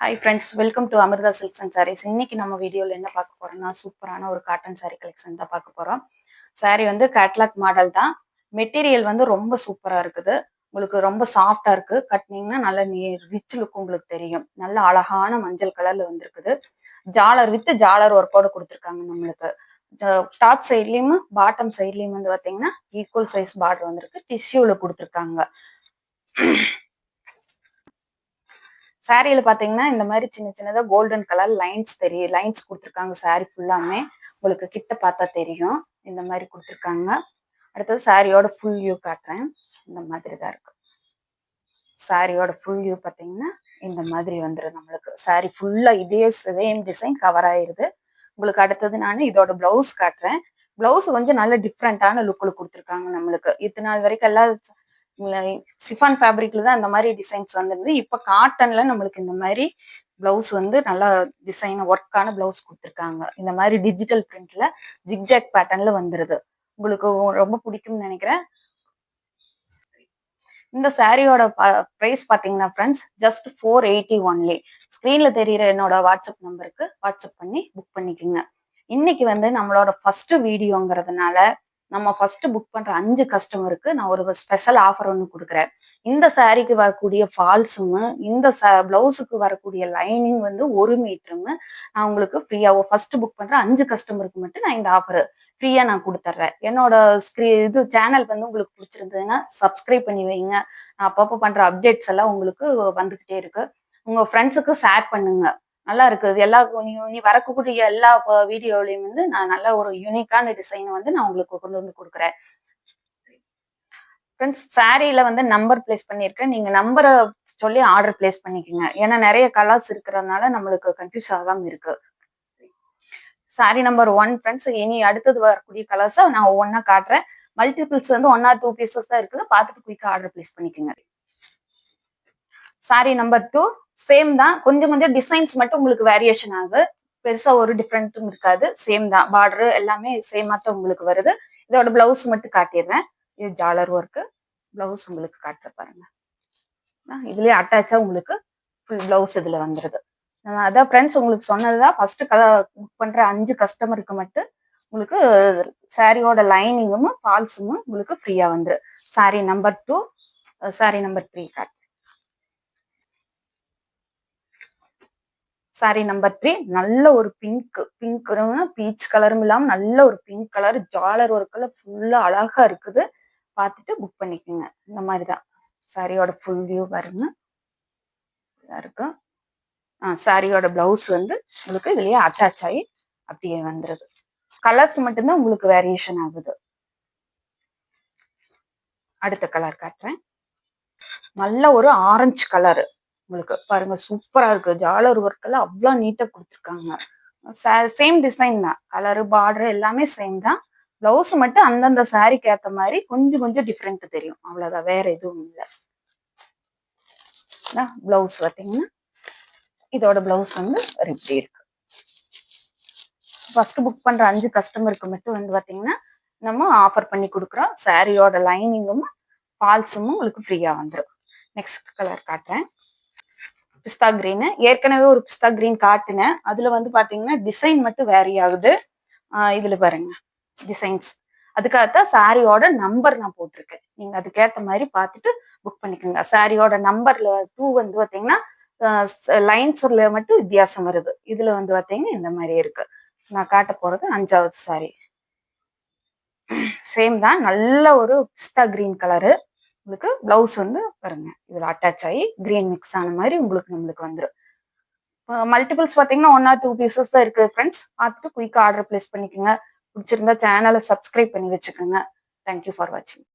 Hi friends, welcome to Amirtha Silks and Sarees. இன்னைக்கு நம்ம வீடியோவில் என்ன பார்க்க போறோம்னா, சூப்பரான ஒரு காட்டன் சாரீ கலெக்ஷன் தான் பார்க்க போறோம். சாரீ வந்து கேட்லாக் மாடல் தான். மெட்டீரியல் வந்து ரொம்ப சூப்பரா இருக்குது. உங்களுக்கு ரொம்ப சாஃப்டா இருக்கு. கட்டினீங்கன்னா நல்ல ரிச் லுக் உங்களுக்கு தெரியும். நல்ல அழகான மஞ்சள் கலர்ல வந்திருக்குது. ஜாலர் ஒர்க்கோட கொடுத்துருக்காங்க நம்மளுக்கு. டாப் சைட்லயும் பாட்டம் சைட்லயும் வந்து பாத்தீங்கன்னா ஈக்குவல் சைஸ் பார்டர் வந்திருக்கு. டிஷ்யூல கொடுத்துருக்காங்க. சாரியில பாத்தீங்கன்னா இந்த மாதிரி சின்ன சின்னதா கோல்டன் கலர் லைன்ஸ் கொடுத்துருக்காங்க. சாரி ஃபுல்லாமே உங்களுக்கு கிட்ட பார்த்தா தெரியும். இந்த மாதிரி கொடுத்துருக்காங்க. அடுத்தது சாரியோட ஃபுல் வியூ காட்டுறேன். இந்த மாதிரி தான் இருக்கு. சாரியோட ஃபுல் வியூ பாத்தீங்கன்னா இந்த மாதிரி வந்துடும் நம்மளுக்கு. சாரி ஃபுல்லா இதே சேம் டிசைன் கவர் ஆயிருது. உங்களுக்கு அடுத்தது நான் இதோட பிளவுஸ் காட்டுறேன். பிளவுஸ் கொஞ்சம் நல்ல டிஃப்ரெண்டான லுக்ல கொடுத்துருக்காங்க நம்மளுக்கு. இத்தனை நாள் வரைக்கும் எல்லாம் சிஃபான் ஃபேப்ரிக்ல தான் இந்த மாதிரி டிசைன்ஸ் வந்திருந்து. இப்ப காட்டன்ல நம்மளுக்கு இந்த மாதிரி பிளவுஸ் வந்து நல்லா டிசைன் ஒர்க்கான பிளவுஸ் கொடுத்துருக்காங்க. இந்த மாதிரி டிஜிட்டல் பிரிண்ட்ல ஜிக்ஜாக் பேட்டர்ன்ல வந்துருது. உங்களுக்கு ரொம்ப பிடிக்கும்னு நினைக்கிறேன். இந்த சாரியோட பிரைஸ் பாத்தீங்கன்னா ஃப்ரெண்ட்ஸ் ஜஸ்ட் 480 ஒன்லி. ஸ்கிரீன்ல தெரியுற என்னோட வாட்ஸ்அப் நம்பருக்கு வாட்ஸ்அப் பண்ணி புக் பண்ணிக்கோங்க. இன்னைக்கு வந்து நம்மளோட ஃபர்ஸ்ட் வீடியோங்கிறதுனால நம்ம ஃபர்ஸ்ட் புக் பண்ற 5 கஸ்டமருக்கு நான் ஒரு ஸ்பெஷல் ஆஃபர் ஒன்று கொடுக்குறேன். இந்த சாரிக்கு வரக்கூடிய ஃபால்ஸும் இந்த பிளவுஸுக்கு வரக்கூடிய லைனிங் வந்து 1 மீட்டரும் நான் உங்களுக்கு ஃப்ரீயா ஃபர்ஸ்ட் புக் பண்ற 5 கஸ்டமருக்கு மட்டும் நான் இந்த ஆஃபர் ஃப்ரீயா நான் கொடுத்துட்றேன். என்னோட சேனல் வந்து உங்களுக்கு பிடிச்சிருந்ததுன்னா சப்ஸ்கிரைப் பண்ணி வைங்க. நான் அப்பப்போ பண்ற அப்டேட்ஸ் எல்லாம் உங்களுக்கு வந்துகிட்டே இருக்கு. உங்க ஃப்ரெண்ட்ஸுக்கு ஷேர் பண்ணுங்க. நல்லா இருக்கு. எல்லா நீ வரக்கூடிய எல்லா வீடியோலையும் வந்து நான் நல்ல ஒரு யூனிக்கான டிசைன் வந்து நான் உங்களுக்கு கொண்டு வந்து கொடுக்குறேன். ஃப்ரெண்ட்ஸ், சாரியில வந்து நம்பர் பிளேஸ் பண்ணியிருக்கேன். நீங்க நம்பரை சொல்லி ஆர்டர் பிளேஸ் பண்ணிக்கோங்க. ஏன்னா நிறைய கலர்ஸ் இருக்கிறதுனால நம்மளுக்கு கன்ஃபியூஸ் ஆகாம இருக்கு. Sorry number 1 friends. இனி அடுத்தது வரக்கூடிய கலர்ஸை நான் ஒவ்வொன்றா காட்டுறேன். மல்டிபிள்ஸ் வந்து 1 or 2 பீசஸ் தான் இருக்குது. பார்த்துட்டு குயிக்கா ஆர்டர் பிளேஸ் பண்ணிக்கோங்க. சாரி நம்பர் 2 சேம் தான். கொஞ்சம் கொஞ்சம் டிசைன்ஸ் மட்டும் உங்களுக்கு வேரியேஷன் ஆகுது. பெருசா ஒரு டிஃப்ரெண்ட்டும் இருக்காது. சேம் தான். பார்டர் எல்லாமே சேமா தான் உங்களுக்கு வருது. இதோட பிளவுஸ் மட்டும் காட்டிடுறேன். இது ஜாலர் ஒர்க்கு. பிளவுஸ் உங்களுக்கு காட்டுற பாருங்க. இதுலயே அட்டாச்சா உங்களுக்கு ஃபுல் பிளவுஸ் இதுல வந்துருது. அதான் ஃப்ரெண்ட்ஸ் உங்களுக்கு சொன்னதுதான். ஃபர்ஸ்ட் புக் பண்ற 5 கஸ்டமருக்கு மட்டும் உங்களுக்கு சாரியோட லைனிங்கும் ஃபால்ஸும் உங்களுக்கு ஃப்ரீயா வந்துரு. சாரி நம்பர் 2, சாரி நம்பர் 3 காட்டு. சாரி நம்பர் 3 நல்ல ஒரு பிங்க் பீச் கலரும் இல்லாம நல்ல ஒரு பிங்க் கலர் ஜாலர் ஒர்க்ல ஃபுல்லா அழகா இருக்குது. பார்த்துட்டு புக் பண்ணிக்கோங்க. இந்த மாதிரிதான் சாரியோட ஃபுல் வியூ பாருங்க. இருக்கு. சாரியோட பிளவுஸ் வந்து உங்களுக்கு இதுலயே அட்டாச் ஆகி அப்படியே வந்துருது. கலர்ஸ் மட்டும்தான் உங்களுக்கு வேரியேஷன் ஆகுது. அடுத்த கலர் காட்டுறேன். நல்ல ஒரு ஆரஞ்சு கலரு உங்களுக்கு பாருங்க. சூப்பரா இருக்கு. ஜாலர் ஒர்க் எல்லாம் அவ்வளவு நீட்டா கொடுத்துருக்காங்க. சேம் டிசைன் தான். கலரு பார்டர் எல்லாமே சேம் தான். பிளவுஸ் மட்டும் அந்தந்த சாரிக்கு ஏத்த மாதிரி கொஞ்சம் கொஞ்சம் டிஃப்ரெண்ட் தெரியும். அவ்வளவுதான், வேற எதுவும் இல்லை. பிளவுஸ் பார்த்தீங்கன்னா இதோட பிளவுஸ் வந்து இப்படி இருக்கு. ஃபர்ஸ்ட் புக் பண்ற 5 கஸ்டமருக்கு மட்டும் வந்து பாத்தீங்கன்னா நம்ம ஆஃபர் பண்ணி கொடுக்குறோம். சாரியோட லைனிங்கும் ஃபால்ஸும் உங்களுக்கு ஃப்ரீயா வந்துடும். நெக்ஸ்ட் கலர் காட்டுறேன். பிஸ்தா கிரீன். ஏற்கனவே ஒரு பிஸ்தா கிரீன் காட்டுனேன். அதுல வந்து பாத்தீங்கன்னா டிசைன் மட்டும் வேரி ஆகுது. இதுல பாருங்க டிசைன்ஸ். அதுக்காகத்தான் சாரியோட நம்பர் நான் போட்டிருக்கேன். நீங்க அதுக்கேற்ற மாதிரி பார்த்துட்டு புக் பண்ணிக்கோங்க. சாரியோட நம்பர்ல 2 வந்து பாத்தீங்கன்னா லைன்ஸ்ல மட்டும் வித்தியாசம் வருது. இதுல வந்து பாத்தீங்கன்னா இந்த மாதிரி இருக்கு. நான் காட்ட போறது 5வது சாரி. சேம் தான். நல்ல ஒரு பிஸ்தா கிரீன் கலரு. உங்களுக்கு பிளவுஸ் வந்து பாருங்க இதுல அட்டாச் ஆகி கிரீன் மிக்ஸ் ஆன மாதிரி நம்மளுக்கு வந்துடும். மல்டிபிள்ஸ் பாத்தீங்கன்னா 1 or 2 பீசஸ் தான் இருக்கு ஃப்ரெண்ட்ஸ். பார்த்துட்டு குயிக்கா ஆர்டர் பிளேஸ் பண்ணிக்கோங்க. பிடிச்சிருந்தா சேனலை சப்ஸ்கிரைப் பண்ணி வச்சுக்கோங்க. தேங்க்யூ ஃபார் வாட்சிங்.